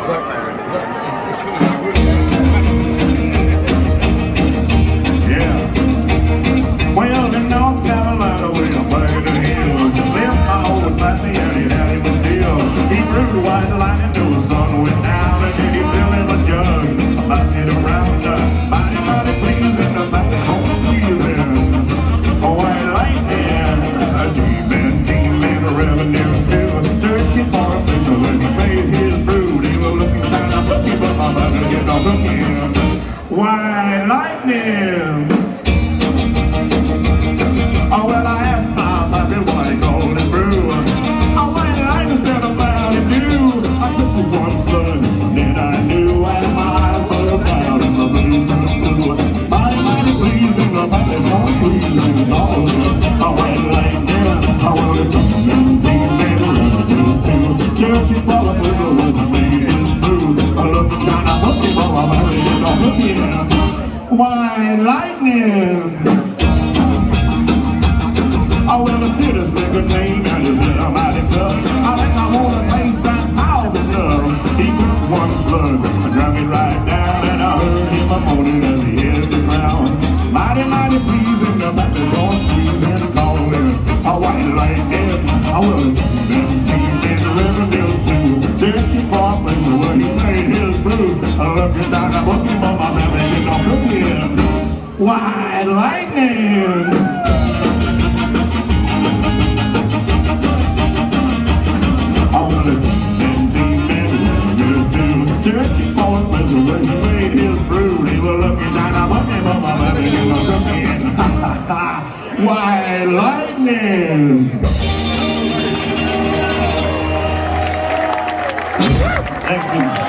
Yeah. Well, in North Carolina, way up by the hills, left my old pappy and he had him still. He threw the white line into the sun went down, and then he filled him a jug. I sit around, mighty pleasing, the pappy's home squeezing. Oh, white lightning, a G-man, and revenues too. Searching for a place where he paid his brood. He was looking kind of bookie, but my mother get no looking. White lightning. Oh, well, I asked my pappy what he called it brew. Oh, white lightning instead of Mountain Dew. I took the one slug, then I knew as my eyes buzzed down and the breeze turned blue. Mighty pleasing, the pappy's home squeezing all in. Oh, white lightning, I want it from searching for a place where the man is blue. I love the kind of hooky, but I'm out of here, no hooky. White lightning. Oh, well, the city's a good name, and it's mighty tough. I think I want to taste that powerful stuff. He took one slug and dropped it right down, and I heard him a moaning as he hit the ground. Mighty pleasing, the back is going squeezing and calling. A white lightning, I will searching for a place where he made his brew. I love you down, I'm looking for my baby, you don't cook in. White lightning. I want to team and revenues too. Searching for a place where he made his brew. He will look you down, I'm looking for my baby, you don't cook in. White lightning. Thanks,